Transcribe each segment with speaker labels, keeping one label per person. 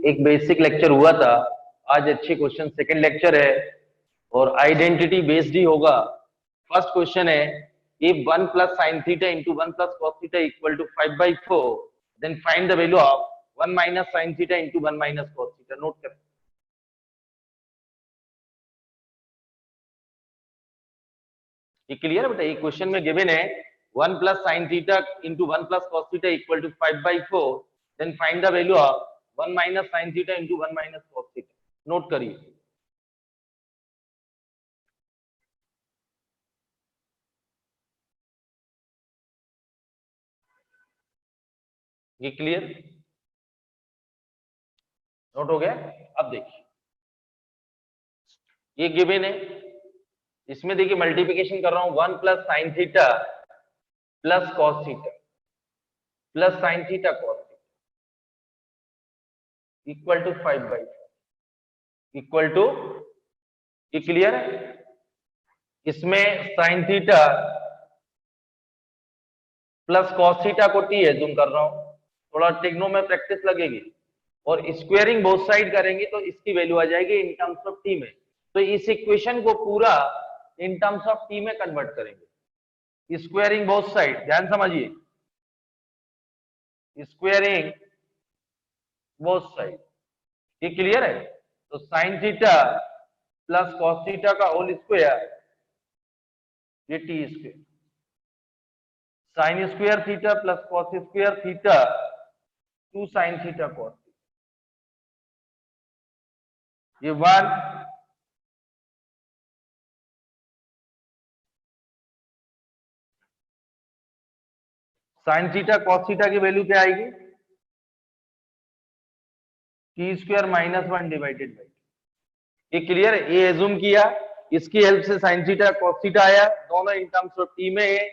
Speaker 1: एक basic lecture हुआ था, आज अच्छे क्वेश्चन सेकंड लेक्चर है और आइडेंटिटी बेस्ड ही होगा। फर्स्ट क्वेश्चन है, if 1 plus sin theta into 1 plus cos theta equal to 5/4, then find the value of 1 minus sin theta into 1 minus cos theta। Note करें। ये क्लियर है बेटा? ये question में गिवन है 1 plus sin theta into 1 plus cos theta equal to 5/4, then find the value of 1 minus sin theta into 1 minus cos theta। Note करिए। ये clear? Note हो गया? अब देखिए, ये गिवन है, इसमें देखिए मल्टीप्लिकेशन कर रहा हूं, 1 plus sine theta plus cos theta plus sine theta cos theta equal to 5/4 equal to, ये क्लियर है? इसमें sine theta plus cos theta को टी एज्यूम कर रहा हूं, थोड़ा टेक्नो में प्रैक्टिस लगेगी, और स्क्वेयरिंग बोथ साइड करेंगे तो इसकी वैल्यू आ जाएगी इन टर्म्स ऑफ टी में। तो इस इक्वेशन को पूरा इन टर्म्स ऑफ टी में कन्वर्ट करेंगे, स्क्वेयरिंग बोथ साइड। ध्यान समझिए, स्क्वेयरिंग बोथ साइड, ये क्लियर है? तो sine theta plus cos theta का होल स्क्वायर, ये T square, sine square theta plus cos square theta 2 sine theta cos, ये 1 साइन थीटा कॉस थीटा की वैल्यू क्या आएगी? T square minus 1 divided by. ये क्लियर है? ये एज्यूम किया, इसकी हेल्प से साइन थीटा कॉस थीटा आया, दोनों इन टर्म्स ऑफ टी में है।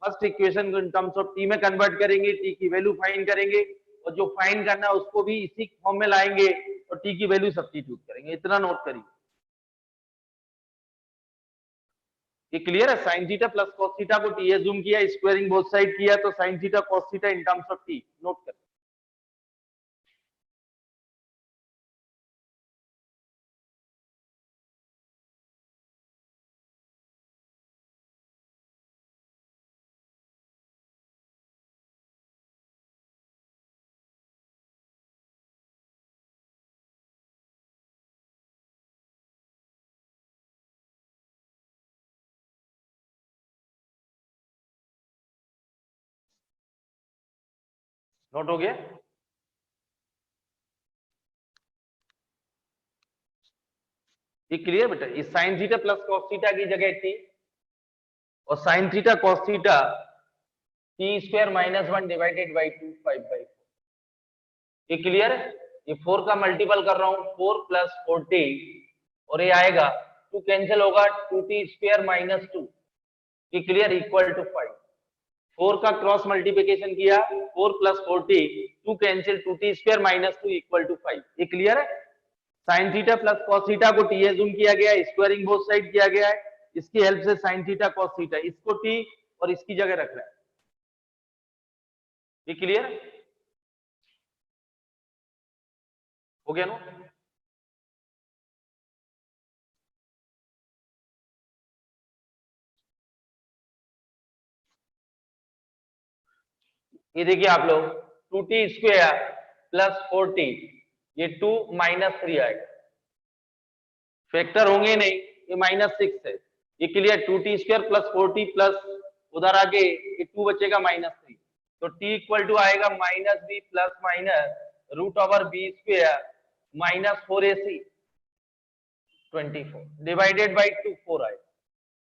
Speaker 1: फर्स्ट इक्वेशन को इन टर्म्स ऑफ टी में कन्वर्ट करेंगे, टी की वैल्यू फाइंड करेंगे, और जो फाइंड करना है उसको भी इसी फॉर्म में लाएंगे और टी की वैल्यू सब्स्टिट्यूट करेंगे। इतना नोट करिए। ये क्लियर है? Sine theta plus cos theta को टी एज्यूम किया, स्क्वायरिंग बोथ साइड किया, तो sine theta cos theta in terms of T. Note करें। नोट हो गया? ये क्लियर बेटा? इस sign theta plus cos theta की जगह टी, और sign theta cos theta T square minus 1 divided by 2 5/4। ये क्लियर है? ये 4 का मल्टीपल कर रहा हूं, 4 प्लस 40, और ये आएगा 2 कैंसिल होगा, 2t स्क्वायर माइनस 2, ये क्लियर, इक्वल टू 5। 4 का क्रॉस मल्टीप्लिकेशन किया, 4 plus 40, 2 cancel, 2t square minus 2 equal to 5। ये क्लियर है? Sine theta plus cos theta को टी एज्यूम किया गया है, स्क्वायरिंग बोथ साइड किया गया है, इसकी हेल्प से साइन थीटा कॉस थीटा, इसको टी और इसकी जगह रख रहा है। ये क्लियर हो गया ना? ये देखिए आप लोग, 2t स्क्वायर प्लस 40, ये 2 माइनस 3 आएगा, फैक्टर होंगे नहीं, ये -6 है। ये clear? 2t square plus 40 plus उधर आगे ये 2 बचेगा -3, तो t इक्वल टू आएगा -b plus minus root over b square minus 4ac 24 divided by 2 4 आएगा।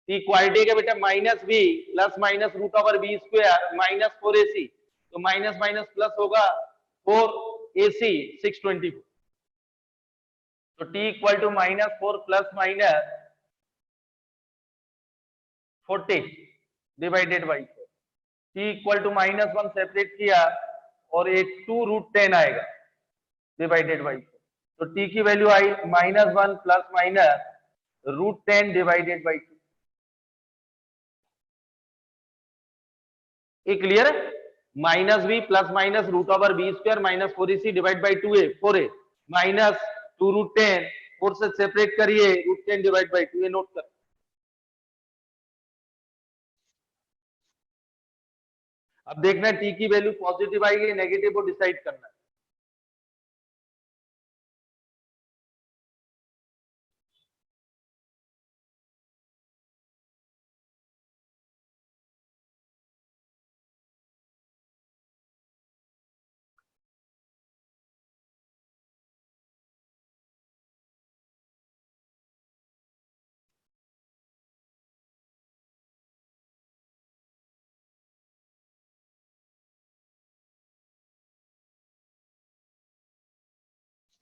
Speaker 1: t क्वालिटी के बेटा -b plus minus root over b square minus 4ac, तो माइनस माइनस प्लस होगा 4ac 624, तो t equal to -4 plus minus 40 divided by 4, t equal to -1 separate किया और एक 2√10 आएगा डिवाइडेड बाई 4, तो t की वैल्यू आई -1 प्लस माइनस √10 डिवाइडेड बाई 2। ये क्लियर है? -b plus minus root over b square minus 4ac divide by 2a 4a, minus 2√10, 4 से सेपरेट करिए, √10 डिवाइड बाई 2, ये नोट कर। अब देखना है टी की वैल्यू पॉजिटिव आएगी या नेगेटिव, वो डिसाइड करना है।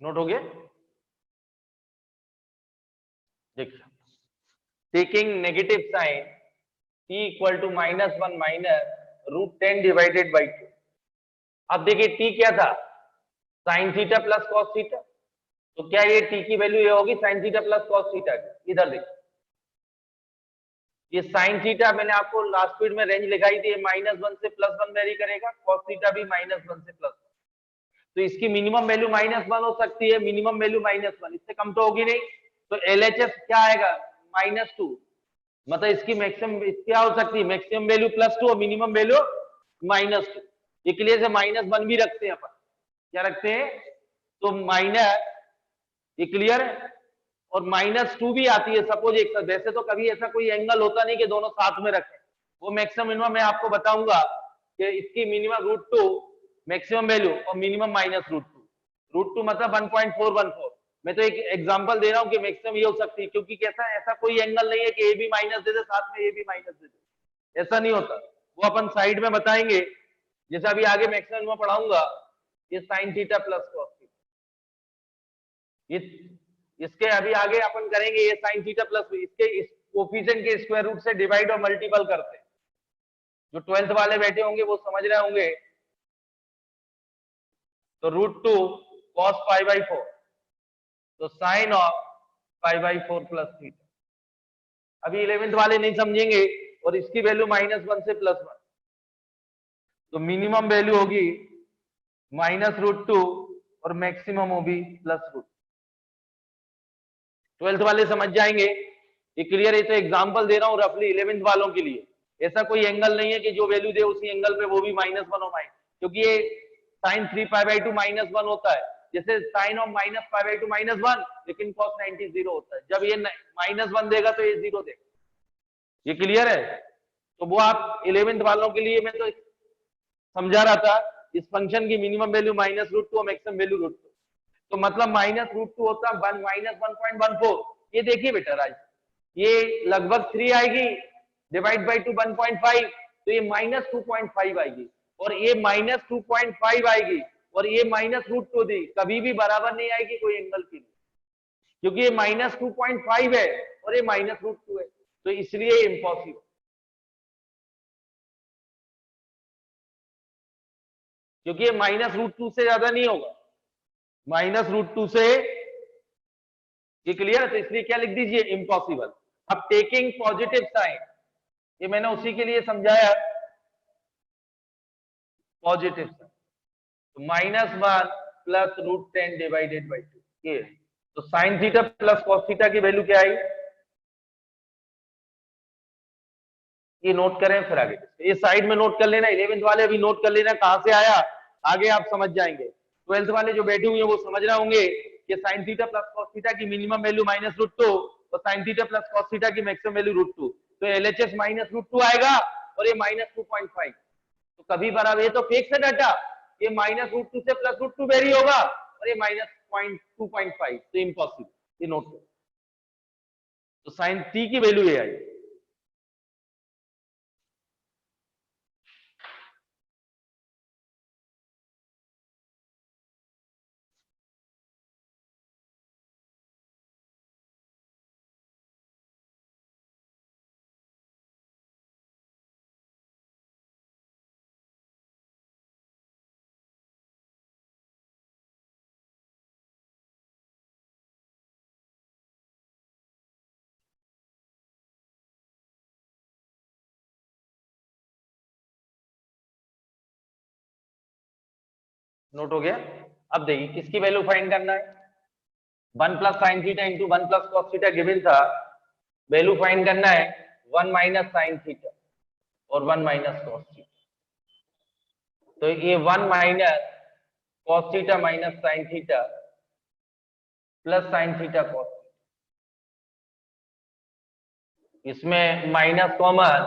Speaker 1: नोट हो गया? देखिए, taking negative sign t equal to -1 minus √10 divided by 2। अब देखिए t क्या था, sine theta plus cos theta, तो क्या ये t की वैल्यू ये होगी sine theta plus cos theta की? इधर देखिए, ये साइन थीटा मैंने आपको लास्ट पीरियड में रेंज लगाई थी, -1 से +1 वेरी करेगा, कॉस थीटा भी -1 से +1, तो इसकी मिनिमम वैल्यू -1 हो सकती है, मिनिमम वैल्यू -1, इससे कम तो होगी नहीं, तो LHS क्या आएगा -2, मतलब इसकी मैक्सिमम क्या हो सकती है, मैक्सिमम वैल्यू +2 और मिनिमम वैल्यू -2। ये क्लियर से -1 भी रखते हैं अपन, क्या रखते हैं, तो माइनस, ये क्लियर है, और -2 भी आती है सपोज एक साथ, वैसे तो कभी ऐसा कोई एंगल होता नहीं कि दोनों साथ में रखें, वो मैक्सिमम मिनिमम मैं आपको बताऊंगा कि इसकी मिनिमम √2 मैक्सिमम वैल्यू और मिनिमम -√2, √2 मतलब 1.414। मैं तो एक एग्जांपल दे रहा हूं कि मैक्सिमम ये हो सकती है, क्योंकि कैसा ऐसा कोई एंगल नहीं है कि ए भी माइनस दे दे साथ में ए भी माइनस दे दे, ऐसा नहीं होता, वो अपन साइड में बताएंगे, जैसे अभी आगे मैक्सिमम में पढ़ाऊंगा, ये sine theta plus cos theta, ये इसके अभी आगे अपन करेंगे, ये साइन थीटा प्लस, इसके इस कोफिशिएंट के स्क्वायर रूट से डिवाइड और मल्टीपल करते हैं, जो 12th वाले बैठे होंगे वो समझ रहे होंगे, तो √2 cos π/4, तो साइन ऑफ π/4 प्लस थीटा। अभी 11th वाले नहीं समझेंगे, और इसकी वैल्यू -1 से +1, तो मिनिमम वैल्यू होगी -√2 और मैक्सिमम होगी +√2। 12th वाले समझ जाएंगे, ये क्लियर है, तो एग्जांपल दे रहा हूं रफली 11th वालों के लिए, ऐसा कोई एंगल नहीं है कि जो वैल्यू दे उसी एंगल पे वो भी -1 हो माइनस, क्योंकि ये sin 3π/2 -1 होता है, जैसे साइन ऑफ -π/2 -1, लेकिन cos 90 0 होता है, जब ये -1 देगा तो ये 0 देगा, ये क्लियर है, तो वो आप 11th वालों के लिए मैं तो समझा रहा था, इस फंक्शन की मिनिमम वैल्यू -√2 और मैक्सिमम वैल्यू √2, तो मतलब -√2 होता है -1.14, ये देखिए बेटा राज, ये लगभग 3 आएगी, डिवाइड बाई 2 1.5, तो ये -2.5 आएगी, और ये -2.5 आएगी, और ये -√2 दी, कभी भी बराबर नहीं आएगी कोई एंगल के लिए, क्योंकि ये -2.5 है और ये -√2 है, तो इसलिए इम्पॉसिबल, क्योंकि ये -√2 से ज्यादा नहीं होगा, -√2 से, ये क्लियर है, तो इसलिए क्या लिख दीजिए, इम्पॉसिबल। अब टेकिंग पॉजिटिव साइन, ये मैंने उसी के लिए समझाया, पॉजिटिव साइन, तो -1 प्लस √10 डिवाइडेड बाई 2, ये, तो sine theta plus cos theta की वैल्यू क्या आई, ये नोट करें, फिर आगे ये साइड में नोट कर लेना, 11th वाले अभी नोट कर लेना कहां से आया, आगे आप समझ जाएंगे, 12th वाले जो बैठे हुए हैं वो समझ रहे होंगे कि sign theta plus cos theta की मिनिमम वैल्यू -√2 और sign theta plus cos theta की मैक्सिमम वैल्यू √2, तो LHS -√2 आएगा और ये -2.5, तो कभी बराबर, ये तो फिक्स है डाटा, ये -√2 से +√2 वेरी होगा, और ये -2.5, तो इम्पॉसिबल, ये नोट करो, तो साइन t की वैल्यू ये आई। नोट हो गया? अब देखिए किसकी वैल्यू फाइंड करना है, 1 plus sine theta into 1 plus cos theta given था, वैल्यू फाइंड करना है 1 माइनस साइन थीटा और 1 माइनस कॉस थीटा। तो ये 1 minus cos theta minus sine theta plus sine theta cos, इसमें माइनस कॉमन,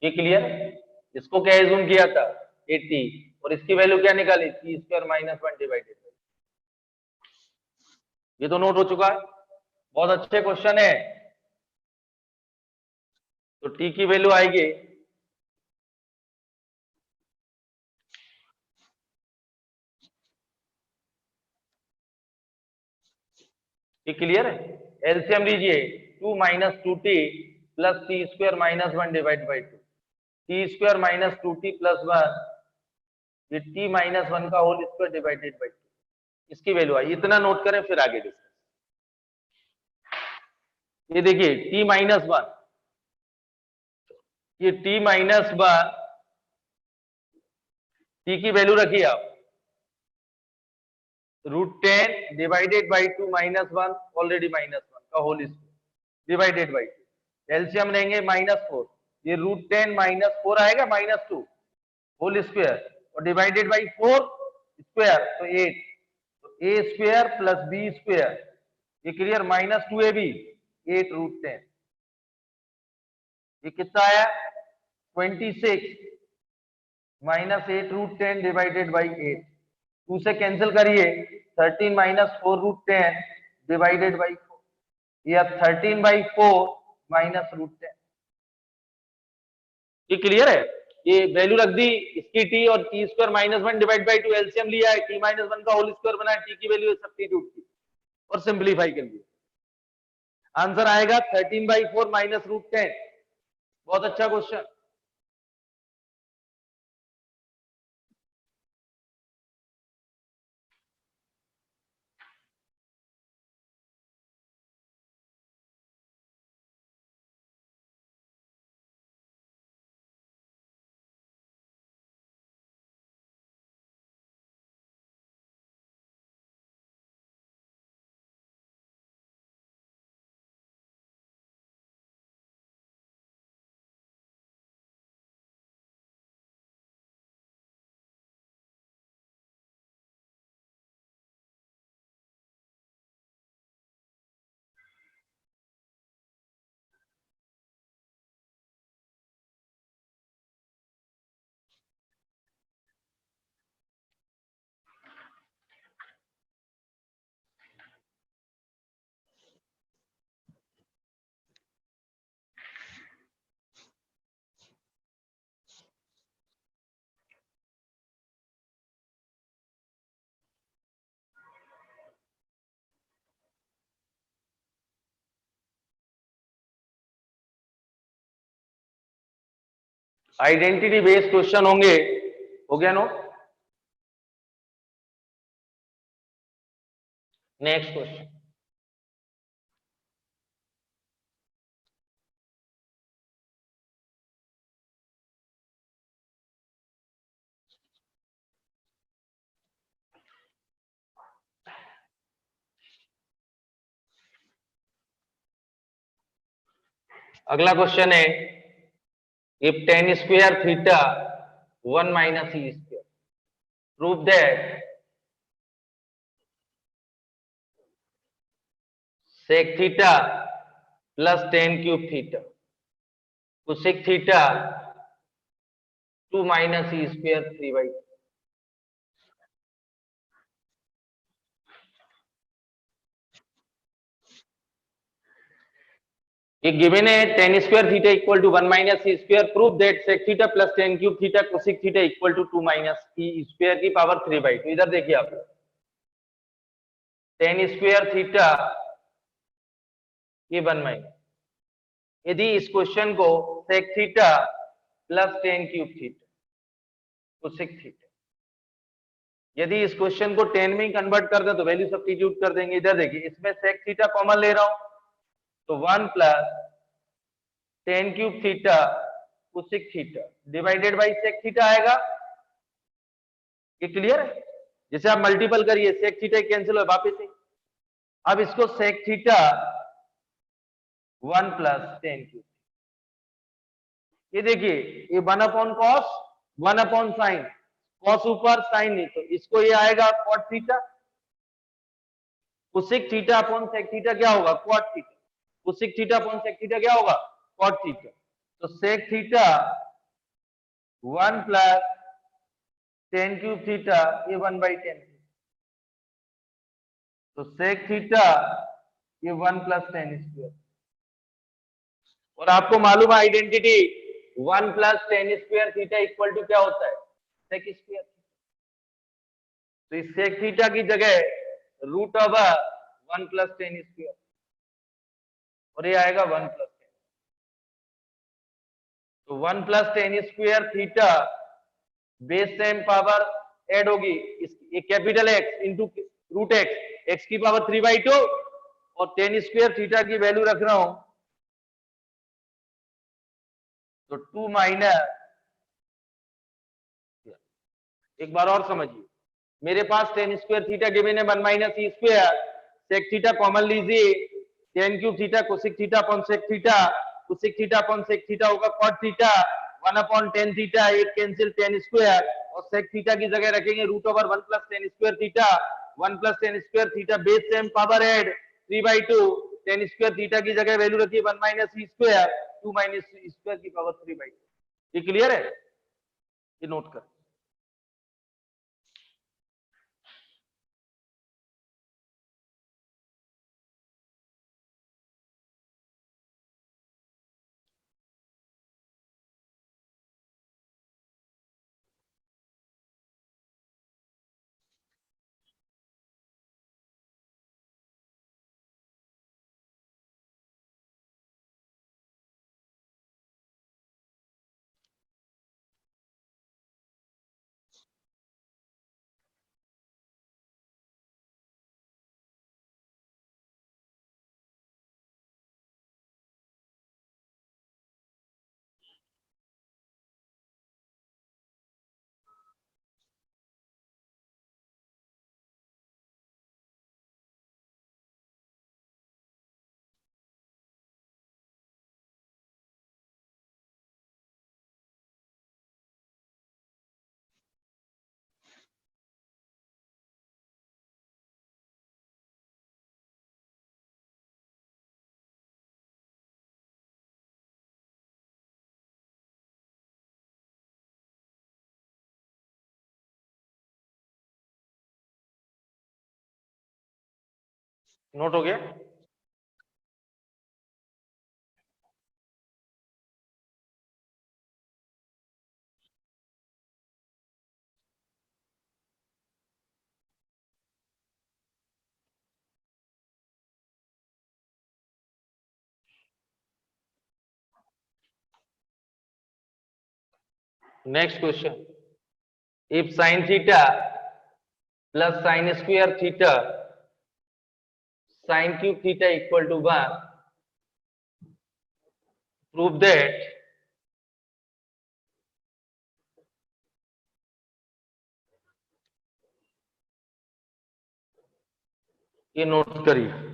Speaker 1: ये क्लियर। इसको क्या एज्यूम किया था 80 और इसकी वैल्यू क्या निकाली टी स्क्वायर माइनस 1 डिवाइडेड, ये तो नोट हो चुका है, बहुत अच्छे क्वेश्चन है। तो टी की वैल्यू आएगी ये क्लियर है। एलसीएम लीजिए 2 minus 2t plus T square minus 1 divide by 2, T square minus 2t plus 1, ये t माइनस 1 का होल स्क्वायर डिवाइडेड बाई 2, इसकी वैल्यू आई, इतना नोट करें फिर आगे डिस्कस। ये देखिए t माइनस 1, ये t माइनस 1, t की वैल्यू रखिए आप √10 divided by 2 minus 1, already minus 1 का whole square divided by 2, LCM लेंगे -4, ये √10 माइनस 4 आएगा -2 होल स्क्वायर और डिवाइडेड बाई 4 स्क्वायर तो 8, तो a square plus b square, ये क्लियर, -2ab 8 √10, ये कितना आया 26 -8 √10 डिवाइडेड बाई 8, 2 से कैंसिल करिए 13 -4 √10 डिवाइडेड बाई 4, या 13 बाई 4 -√10, ये क्लियर है। ये वैल्यू रख दी इसकी t और t square minus 1 divide by 2, LCM लिया है, t माइनस 1 का होल स्क्वायर बना है, t की वैल्यू सब्स्टिट्यूट की और सिंपलीफाई कर लिया, आंसर आएगा 13 बाई 4 -√10। बहुत अच्छा क्वेश्चन। आइडेंटिटी बेस्ड क्वेश्चन होंगे, हो गया नोट। नेक्स्ट क्वेश्चन, अगला क्वेश्चन है if tan square theta 1 minus e square, prove that sec theta plus tan cube theta cosec theta 2 minus e square 3/2। ये गिवन है tan square theta equal to 1 minus e square, prove that sec theta plus tan cube theta cosec theta equal to 2 minus e square की power 3/2। इधर देखिए आप tan square theta ये 1 minus, यदि इस question को sec theta plus tan cube theta cosec theta, यदि इस क्वेश्चन को tan में ही कन्वर्ट कर दें तो वैल्यू सब्स्टिट्यूट कर देंगे। इधर देखिए इसमें sec थीटा कॉमन ले रहा हूं तो 1 plus tan cube theta cosec theta divided by sec theta आएगा। ये क्लियर है? जैसे आप मल्टीपल करिए सेक थीटा कैंसिल हो वापिस से। अब इसको sec theta 1 plus tan cube, ये देखिए ये 1 upon cos 1 upon sine, cos ऊपर साइन नहीं, तो इसको ये आएगा cot theta. Cosec theta upon sec theta क्या होगा? Cot theta. Cosec theta upon sec theta क्या होगा? Cot theta. तो sec theta 1 plus tan cube theta ये 1/10, तो सेक थीटा ये 1 प्लस टेन स्क्वायर। और आपको मालूम है identity 1 plus tan square theta equal to क्या होता है? Sec square. तो इस सेक थीटा की जगह root over 1 plus tan square, और ये आएगा 1 प्लस 10। तो 1 plus tan square theta base same power add होगी, ये capital X into root X, X की पावर 3/2, और टेन स्क्वायर थीटा की वैल्यू रख रहा हूं तो 2 माइनस, एक बार और समझिए, मेरे पास टेन स्क्वायर थीटा गिवन है 1 minus e square, sec theta common लीजिए, tan cube theta cosec theta upon sec theta, cosec theta upon sec theta होगा cot theta, 1 upon tan theta, एक कैंसिल टेन स्क्वायर, और sec theta की जगह रखेंगे root over 1 plus tan square theta, 1 plus tan square theta base same power add 3/2, tan square theta की जगह value रखिए 1 minus e square, 2 minus e square की power 3/2। ये क्लियर है? ये नोट कर। नोट हो गया? Next question, if sine theta plus sine square theta sine cube theta equal to 1, prove that ये नोट करिए।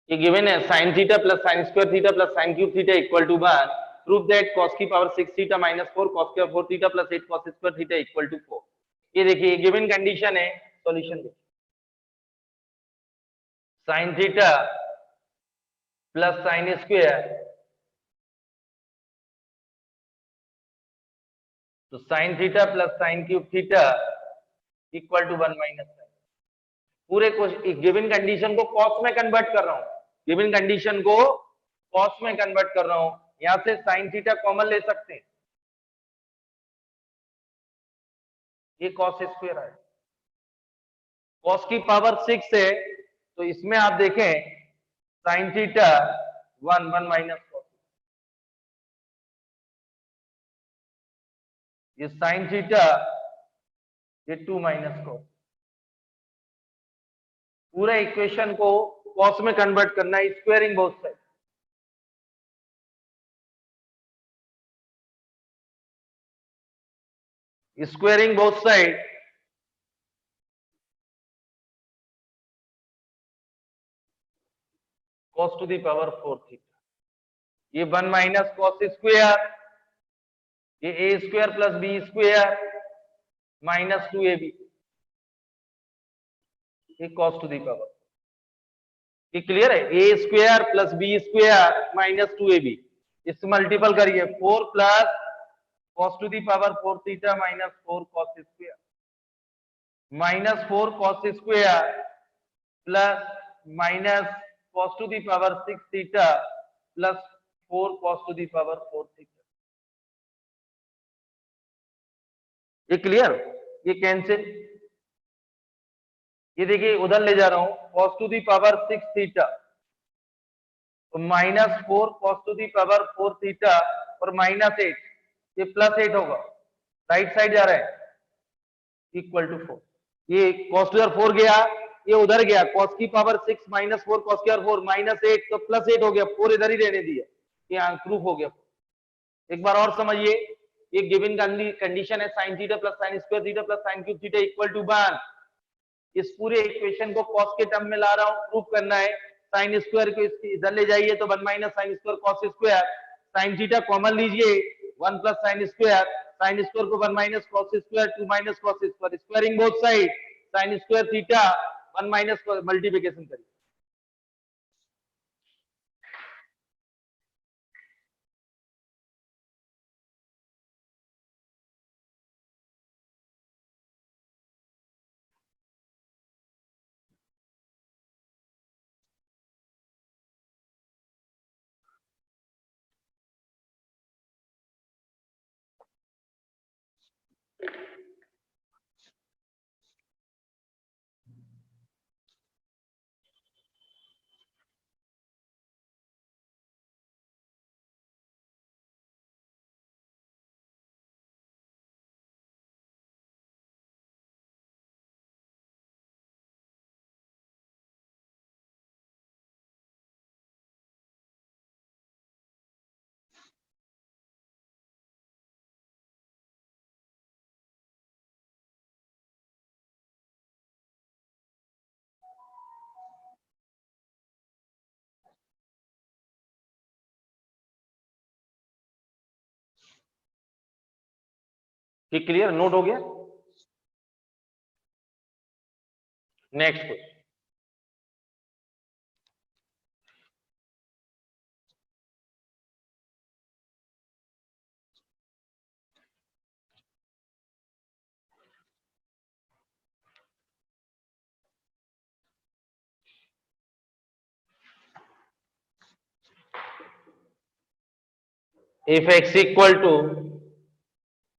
Speaker 1: ये गिवन है sine theta plus sine square theta plus sine cube theta equal to 1, prove that cos की power 6 theta minus 4 cos की power 4 theta plus 8 cos square theta equal to 4। ये देखिए given condition है, solution देखिए, sign theta plus sine square, तो sine theta plus sine cube theta equal to 1 minus sine. पूरे given condition को cos में convert कर रहा हूं, गिवन कंडीशन को कॉस में कन्वर्ट कर रहा हूं, यहां से साइन थीटा कॉमन ले सकते हैं, ये कॉस स्क्वायर है, कॉस की पावर 6 है, तो इसमें आप देखें साइन थीटा 1 माइनस कॉस, ये साइन थीटा, ये 2 माइनस कॉस। पूरा इक्वेशन को कॉस में कन्वर्ट करना है, squaring both side. Squaring both side, cos to the power 4 theta, ये 1 माइनस कॉस स्क्वायर, ये a square plus b square minus 2ab, ये cos टू दी पावर, ये क्लियर है? A square plus b square minus 2ab, इससे multiple करिए, 4 plus cos to the power 4 theta minus 4 cos square, minus 4 cos square plus minus cos to the power 6 theta plus 4 cos to the power 4 theta. ये clear? ये cancel, ये देखिए उधर ले जा रहा हूं, cos to the power 6 theta तो minus 4 cos to the power 4 theta और माइनस 8, ये प्लस 8 होगा, राइट साइड जा रहा है, इक्वल टू 4। ये cos टू 4 गया, ये उधर गया, cos की पावर 6 माइनस 4 cos की पावर 4 माइनस 8 तो प्लस 8 हो गया, 4 इधर ही रहने दिया, ये प्रूफ हो गया। एक बार और समझिए, ये गिवन कंडीशन है sin theta plus sin square theta plus sin cube theta equal to 1। इस पूरे इक्वेशन को cos के टर्म में ला रहा हूं, प्रूफ करना है। sin स्क्वायर को इसकी इधर ले जाइए तो 1 minus sin square cos square, sin theta common लीजिए, 1 plus sin square, sin square को 1 minus cos square 2 minus cos square, squaring both side, sin square theta 1 minus multiplication करिए। ये क्लियर, नोट हो गया? Next question, if x equal to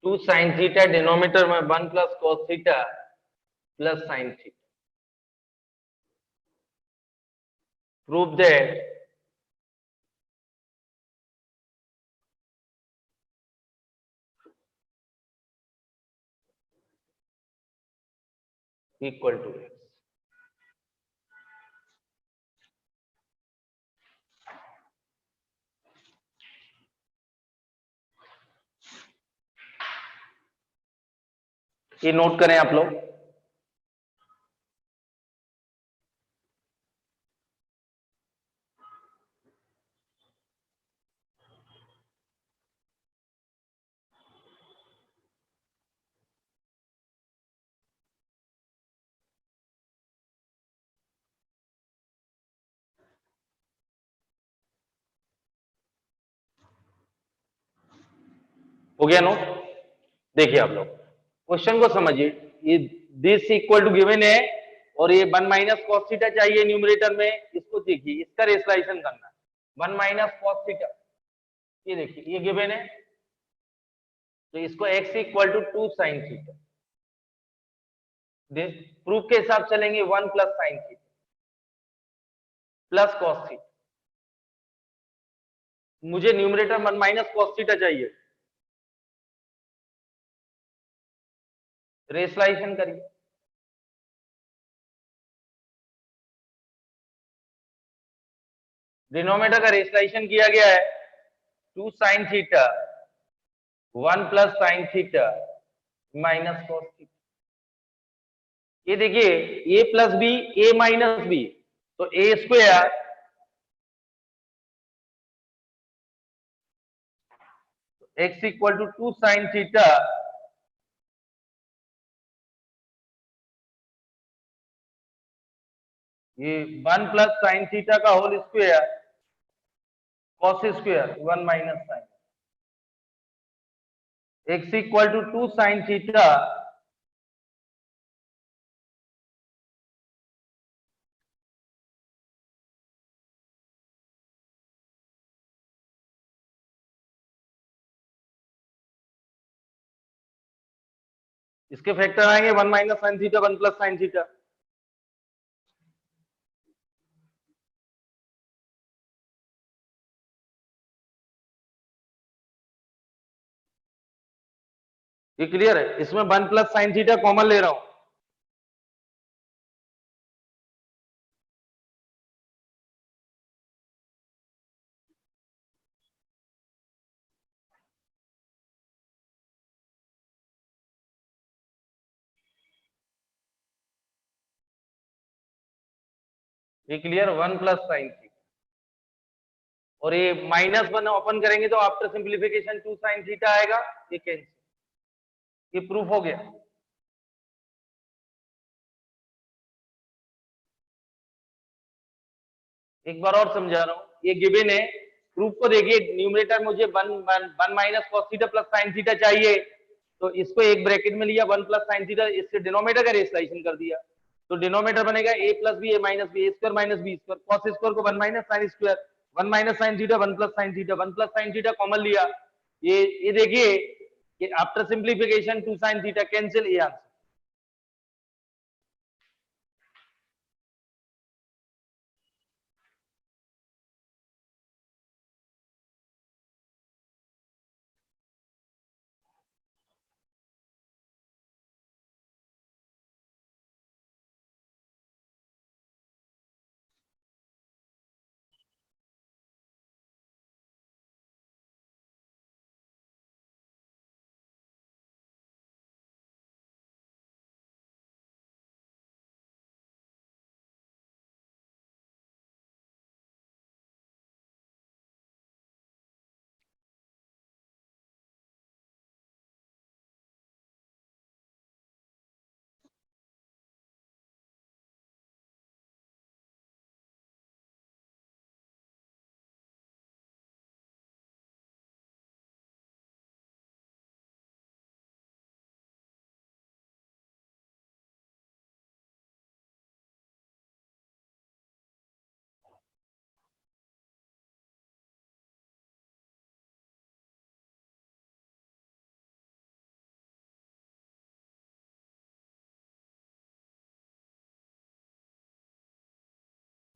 Speaker 1: 2 sin theta, denominator में 1 plus cos theta plus sin theta, prove that equal to x। ये note करें आप लोग, हो गया नोट? देखिए आप लोग क्वेश्चन को समझिए, ये दिस इक्वल टू गिवन है और ये 1 माइनस cos थीटा चाहिए न्यूमरेटर में, इसको देखिए, इसका रेशनलाइजेशन करना है, 1 माइनस cos थीटा, ये देखिए ये गिवन है, तो इसको x equal to 2 sin theta, proof के हिसाब चलेंगे 1 plus sin theta plus cos theta, मुझे न्यूमरेटर 1 माइनस कॉस थीटा चाहिए। रेशलाइजेशन करिए। डिनोमिनेटर का रेशलाइजेशन किया गया है 2 sine theta 1 plus sine theta minus cos theta. ये देखिए a plus B a minus b, तो a square x equal to 2 sine theta ये 1 प्लस साइन थीटा का whole square cos square 1 minus sine, x equal to 2 sine theta इसके factor आएंगे 1 minus sine theta 1 plus sine theta. ये clear है? इसमें 1 plus sine theta common ले रहा हूं। ये क्लियर? 1 प्लस साइन थीटा और ये -1 ओपन करेंगे तो आफ्टर सिंप्लीफिकेशन 2 साइन थीटा आएगा, ये कैंसिल। ये प्रूफ हो गया। एक बार और समझा रहा हूं, ये गिवन है। प्रूफ को देखिए, न्यूमरेटर मुझे 1 minus cos theta plus sine theta चाहिए, तो इसको एक ब्रैकेट में लिया 1 प्लस साइन थीटा, इससे डिनोमिनेटर का रेशलाइजेशन कर दिया, तो डिनोमिनेटर बनेगा a plus B a minus B, a square minus B square, cos square को 1 minus sine square, 1 minus sine theta 1 plus sine theta, 1 plus sine theta common लिया। ये देखिए, ये after simplification 2 sine theta cancel, ये answer.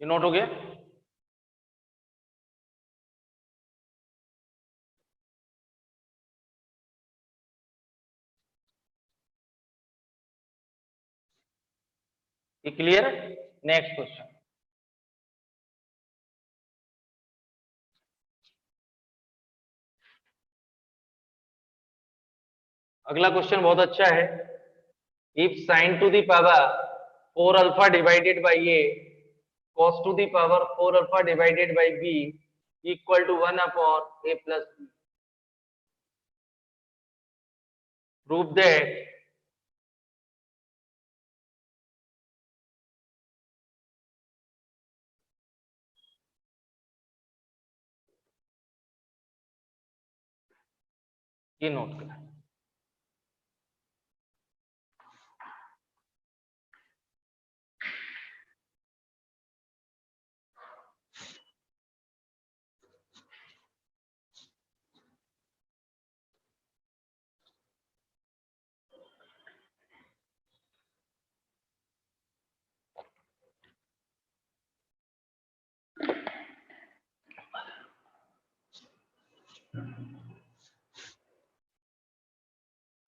Speaker 1: ये note हो गया? ये क्लियर है? Next question. अगला क्वेश्चन बहुत अच्छा है। If sign to the power 4 alpha divided by A cos to the power 4 alpha divided by b equal to 1 upon a plus b, prove that ये नोट करें।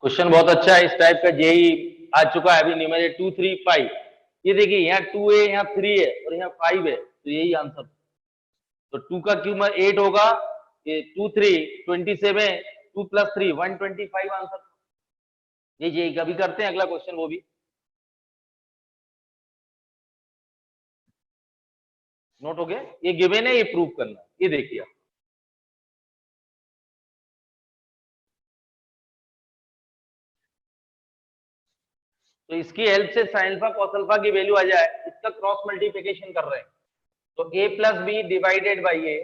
Speaker 1: क्वेश्चन बहुत अच्छा है, इस टाइप का जेई आ चुका है अभी न्यूमेरिक 2 3 5। ये देखिए यहाँ 2 है, यहाँ 3 है और यहाँ 5 है, तो यही आंसर। तो 2 का क्यूब 8 होगा, ये 2 3 27, 2 + 3 125 आंसर। ये जेई कभी करते हैं अगला क्वेश्चन वो भी नोट हो गया। ये गिवन है, ये प्रूव करना। ये देखिए तो इसकी हेल्प से साइन अल्फा कॉस अल्फा की वैल्यू आ जाए, इसका क्रॉस मल्टीप्लिकेशन कर रहे हैं। तो a + b divided by a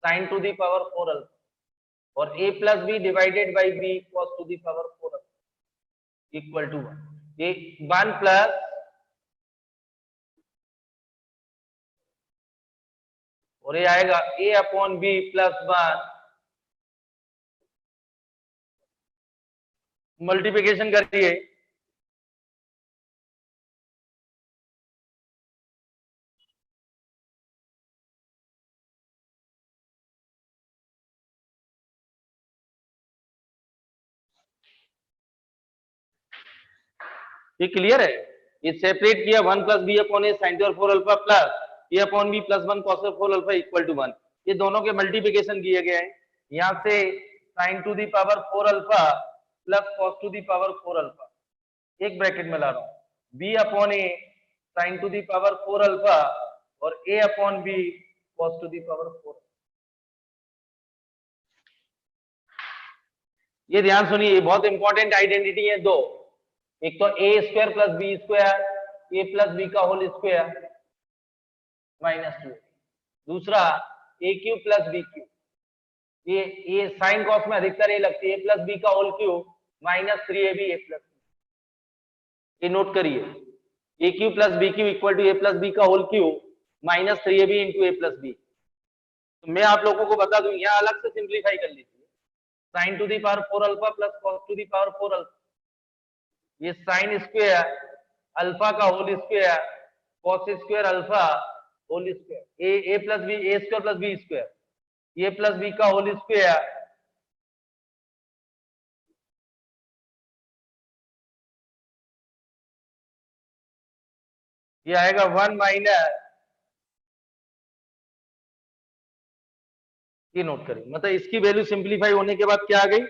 Speaker 1: sin to the power 4 alpha और a + b divided by b cos to the power 4 alpha equal to 1। ये 1 प्लस और ये आएगा a/b + 1 मल्टीप्लिकेशन करिए। ये क्लियर है। ये सेपरेट किया 1 + b/a sin 4 alpha plus a/b + 1 cos 4 alpha equal to 1। ये दोनों के मल्टीप्लिकेशन किए गए हैं। यहां से sin to the power 4 alpha plus cos to the power 4 alpha एक ब्रैकेट में ला रहा हूं, b/a sin to the power 4 alpha और a/b cos to the power 4। ये ध्यान सुनिए, ये बहुत इंपॉर्टेंट आइडेंटिटी है दो। एक तो a² + b², a + b का होल स्क्वायर -2। दूसरा a³ + b³। ये साइन कॉस में अधिकतर ये लगती है, a + b का whole cube -3ab a + b। ये नोट करिए, a³ + b³ equal to a + b का whole cube -3ab × a + b। तो मैं आप लोगों को बता दूं, यहाँ अलग से सिंप्लीफाई कर लीजिए, sin to the power 4 alpha plus cos to the power 4 alpha. ये साइन स्क्वायर अल्फा का whole square cos square alpha whole square a + b a² + b², a + b का होल स्क्वायर ये आएगा 1 माइनस, ये note करें, मतलब इसकी value simplify होने के बाद क्या आ गई,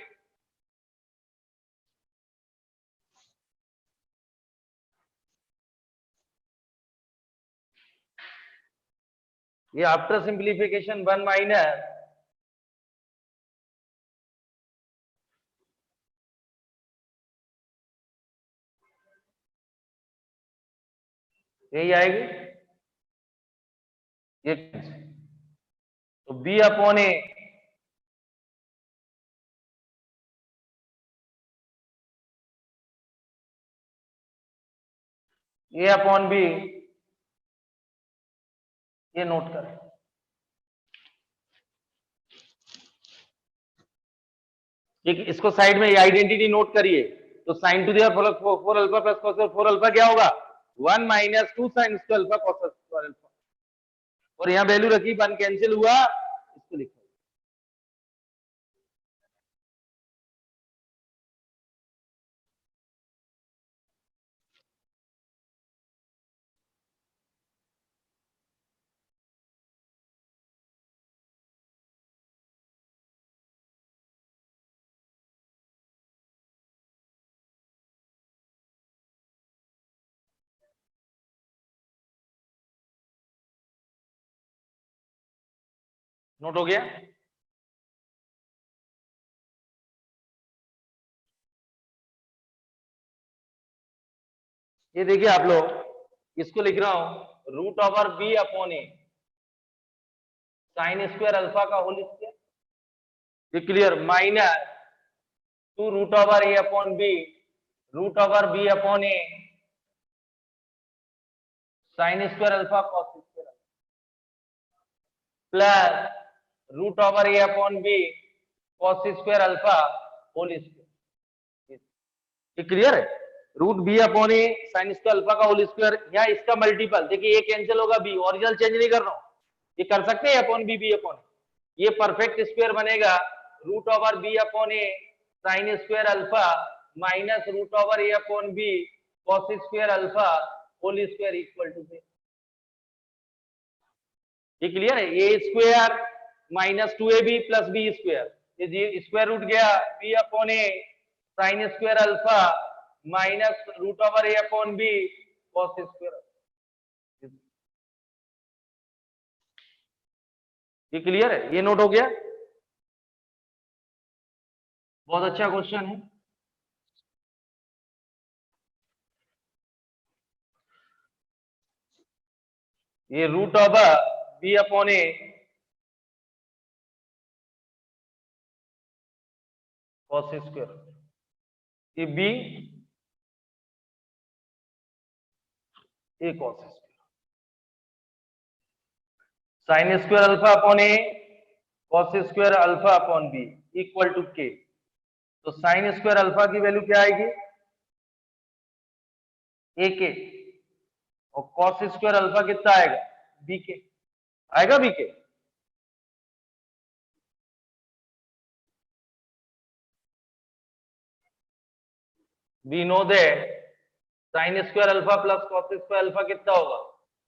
Speaker 1: ये आफ्टर सिंप्लीफिकेशन 1 माइनस यही आएगी। ये तो b/a a/b ये नोट करें। ठीक, इसको साइड में ये आइडेंटिटी नोट करिए। तो sin to the power 4 alpha plus cos 4 alpha क्या होगा, 1 - 2 sin square alpha cos square alpha. और यहाँ वैल्यू रखी, 1 कैंसिल हुआ, इसको लिखो। नोट हो गया। ये देखिए आप लोग, इसको लिख रहा हूं √b/a sin स्क्वायर अल्फा का होल स्क्वायर, ये clear, -2 √a/b √b/a sin square alpha cos square plus √a/b cos square alpha whole square. ये क्लियर है, √b/a sin स्क्वायर अल्फा का होल स्क्वायर, या इसका मल्टीपल देखिए, ये कैंसिल होगा, b ओरिजिनल चेंज नहीं कर रहा हूं, ये कर सकते हैं अपॉन b/a, ये परफेक्ट स्क्वायर बनेगा √b/a sin square alpha minus root over a upon b cos square alpha whole square equal to k. ये क्लियर है? A square minus 2ab plus b square, ये स्क्वायर रूट गया b upon a sine square alpha minus root over a upon b cos square. ये clear है? ये note हो गया? बहुत अच्छा क्वेश्चन है। ये root over B upon A cos square, ये B A cos square sine square alpha upon A cos square alpha upon B equal to K. तो साइन स्क्वायर अल्फा की वैल्यू क्या आएगी? ए के, और कॉस स्क्वायर अल्फा कितना आएगा? B के आएगा, B K. We know that sine square alpha plus cos square alpha कितना होगा?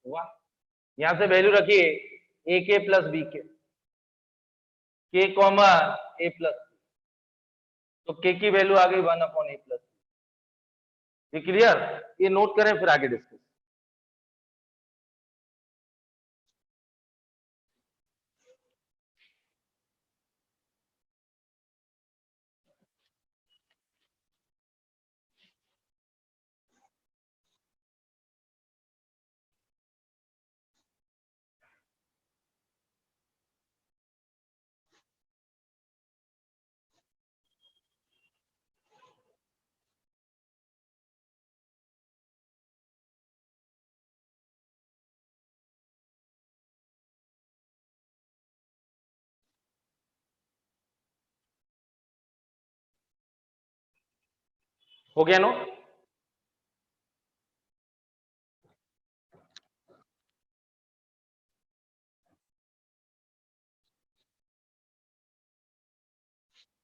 Speaker 1: 1। यहां से वैल्यू रखिए A K plus B K comma A plus, तो के की वैल्यू आ गई 1 अपॉन ए प्लस। ये क्लियर? ये नोट करें फिर आगे डिस्कस। हो गया नोट?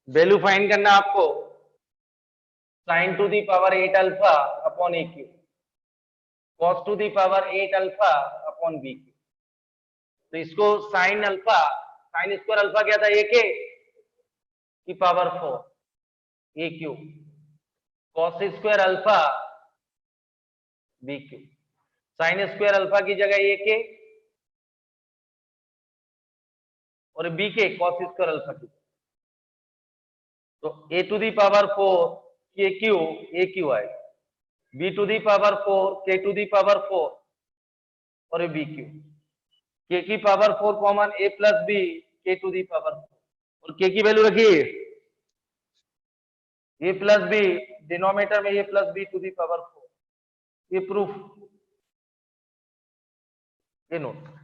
Speaker 1: वैल्यू फाइंड करना आपको sine to the power 8 alpha upon a cube cos to the power 8 alpha upon b cube. तो इसको sine alpha, sine square alpha क्या था? ए के की power 4 a cube cos square alpha b cube. Sine square alpha की जगह ए के और बी के कॉस स्क्वायर अल्फा की। तो ए टू दी पावर 4 के क्यू ए क्यू आएगा, बी टू दी पावर 4 के टू दी पावर 4 और बी क्यू। के की power 4 common A plus B K to the power 4, और के की वैल्यू रखिए ए प्लस बी, डिनोमिनेटर में a plus b to the power 4। ये प्रूफ, ये नोट।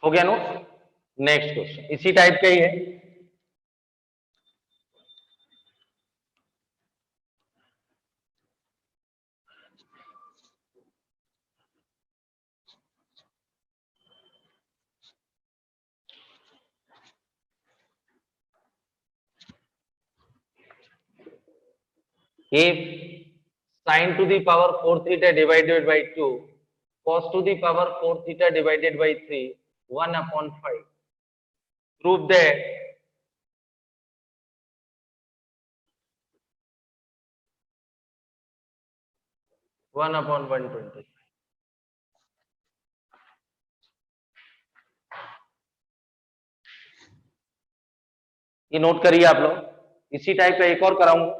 Speaker 1: हो गया नोट? नेक्स्ट क्वेश्चन इसी टाइप का ही है। if sin to the power 4 theta divided by 2 cos to the power 4 theta divided by 3 1 upon 5 prove that one upon 120। ये note करिए आप लोग। इसी टाइप का एक और कराऊंगा।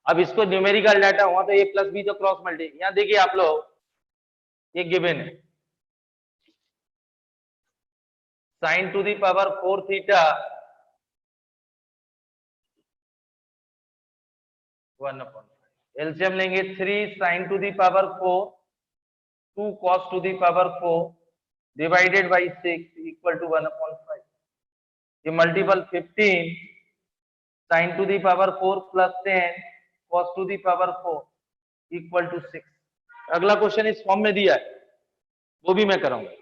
Speaker 1: अब इसको न्यूमेरिकल डाटा हुआ तो ए प्लस बी तो क्रॉस मल्टी। यहां देखिए आप लोग, ये गिवन है sine to the power 4 theta 1/5। LCM लेंगे 3 sine to the power 4 2 cos to the power 4 divided by 6 equal to 1/5। ये multiple 15 sine to the power 4 plus 10 cos to the power 4 equal to 6। अगला question इस form में दिया है, वो भी मैं कराऊंगा।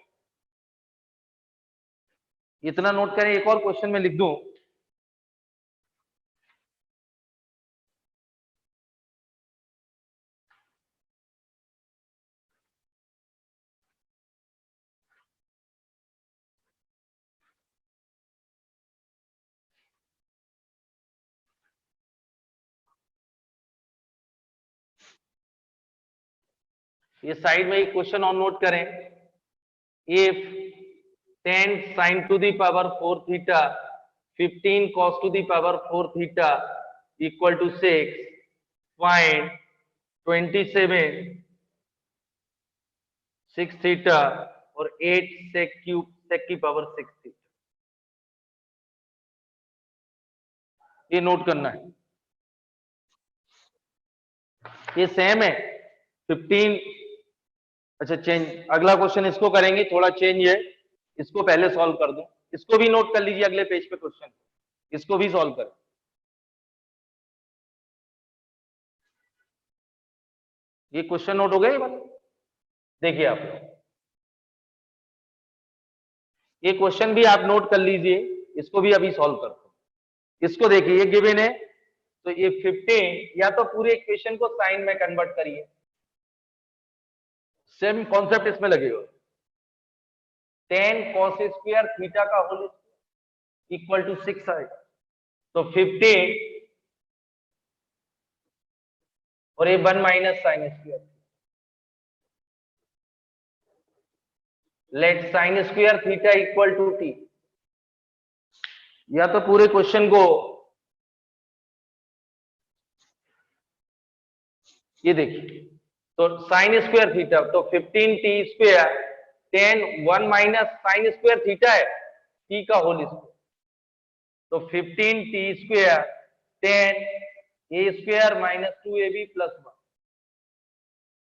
Speaker 1: इतना नोट करें, एक और क्वेश्चन में लिख दूं। ये साइड में एक क्वेश्चन और नोट करें। If 10 sin to the power 4 theta 15 cos to the power 4 theta equal to 6, find 27 6 theta और 8 sec cube sec की पावर 6 theta। ये नोट करना है, ये सेम है 15। अच्छा चेंज, अगला क्वेश्चन इसको करेंगे, थोड़ा चेंज है, इसको पहले सॉल्व कर दूं। इसको भी नोट कर लीजिए, अगले पेज पे क्वेश्चन, इसको भी सॉल्व करें। ये क्वेश्चन नोट हो गए वाले, देखिए आप लोग, ये क्वेश्चन भी आप नोट कर लीजिए, इसको भी अभी सॉल्व करते हैं। इसको देखिए, ये गिवन है तो ये 15, या तो पूरे इक्वेशन को साइन में कन्वर्ट करिए, सेम कॉन्सेप्ट इसमें लगेगा। 10 cos स्क्वायर थीटा का होल इक्वल टू 6 आएगा, तो 15 और ये 1 minus sine square. Let sine square theta equal to T, या तो पूरे क्वेश्चन को, ये देखिए, तो साइन स्क्वायर थीटा तो 15 T square 10 1 minus sine square theta है टी का होल स्क्वायर, तो 15 टी स्क्वायर 10 ए स्क्वायर माइनस 2ab प्लस 1,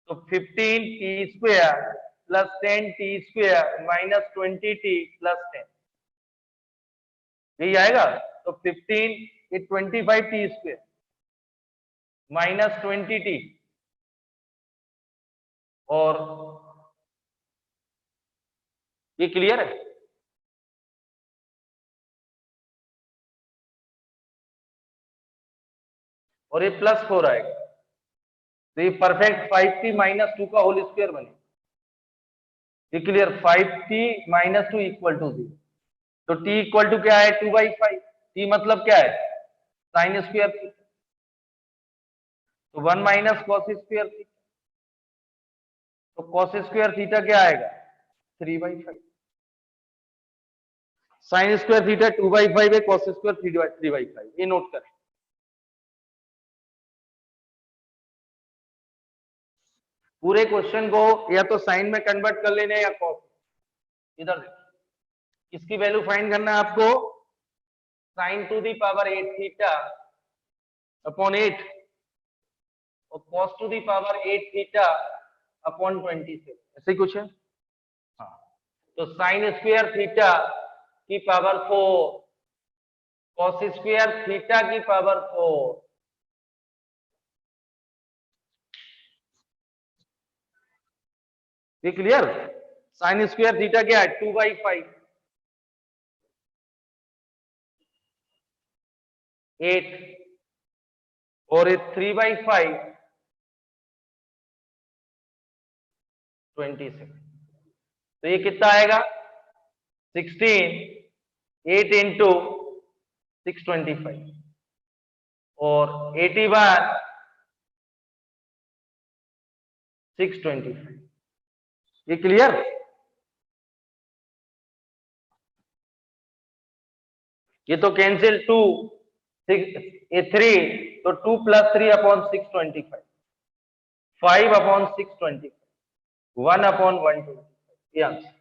Speaker 1: तो 15 T square plus 10 T square minus 20 T plus 10, यही आएगा। तो 15 ये 25 टी स्क्वायर माइनस 20 टी और ये क्लियर है। और ये प्लस 4 आएगा, तो ये परफेक्ट 5t माइनस 2 का होल स्क्वायर बने। ये clear, 5t minus 2 equal to 0, तो t इक्वल टू क्या है 2/5। t मतलब क्या है साइन स्क्वायर थीटा, तो 1 माइनस कॉस स्क्वायर थीटा, तो कॉस स्क्वायर थीटा क्या आएगा 3/5। साइन स्क्वायर थीटा 2/5 है, कॉस स्क्वायर 3/5, ये नोट करें। पूरे क्वेश्चन को या तो साइन में कन्वर्ट कर लेने या कॉस। इधर देखिए, इसकी वैल्यू फाइंड करना है आपको, sine to the power 8 theta upon 8 और cos to the power 8 theta upon 26, ऐसे ही कुछ है। हाँ, तो साइन स्क्वायर थीटा की पावर 4 कॉस स्क्वायर थीटा की पावर 4, ये क्लियर। साइन स्क्वायर थीटा क्या है 2/5, 8 और 3/5 26, तो ये कितना आएगा 16 8 इंटू 625 और 80 बार 625। ये क्लियर? ये तो कैंसिल 2 6 ये 3 तो 2 + 3 अपॉन 625, 5 अपॉन 625, 1 अपॉन 125। ये आंसर।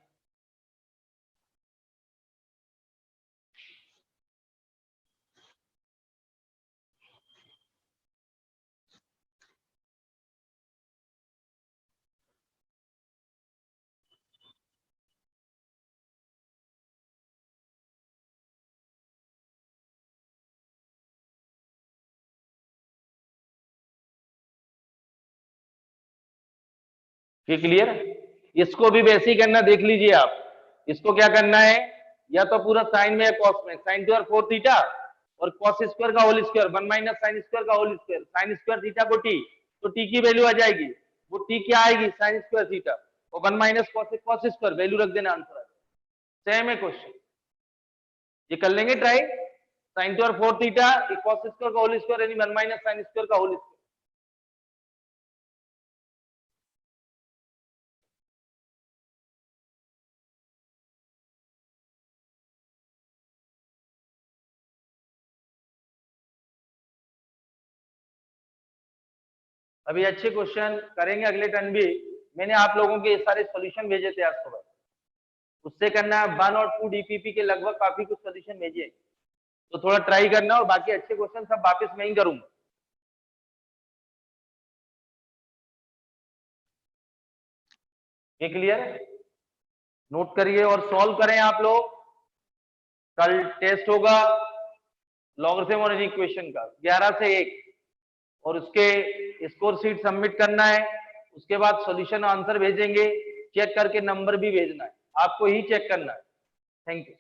Speaker 1: ये क्लियर है? इसको भी वैसे ही करना, देख लीजिए आप। इसको क्या करना है, या तो पूरा साइन में या कॉस में, साइन टू 4 थीटा और कॉस स्क्वायर का whole square 1 minus sine square का whole square, sine square theta को टी, तो टी की वैल्यू आ जाएगी, वो टी क्या आएगी, साइन स्क्वायर थीटा, और 1 माइनस कॉस स्क्वायर, वैल्यू रख देना, आंसर आ जाएगा। सेम है क्वेश्चन, ये कर लेंगे try. Sign to 4 theta cos square का होल स्क्वायर यानी 1 माइनस साइन स्क्वायर का होल स्क्वायर। अभी अच्छे क्वेश्चन करेंगे अगले टर्न भी। मैंने आप लोगों के सारे सॉल्यूशन भेजे थे आज सुबह, उससे करना है 1 और 2 डीपीपी के लगभग काफी कुछ सॉल्यूशन भेजे, तो थोड़ा ट्राई करना, और बाकी अच्छे क्वेश्चन सब वापस मैं ही करूंगा। ये क्लियर है? नोट करिए और सॉल्व करें आप लोग। कल टेस्ट होगा लॉगरिथम और इक्वेशन का 11 से 1, और उसके स्कोर शीट सबमिट करना है। उसके बाद सॉल्यूशन आंसर भेजेंगे, चेक करके नंबर भी भेजना है, आपको ही चेक करना है। Thank you.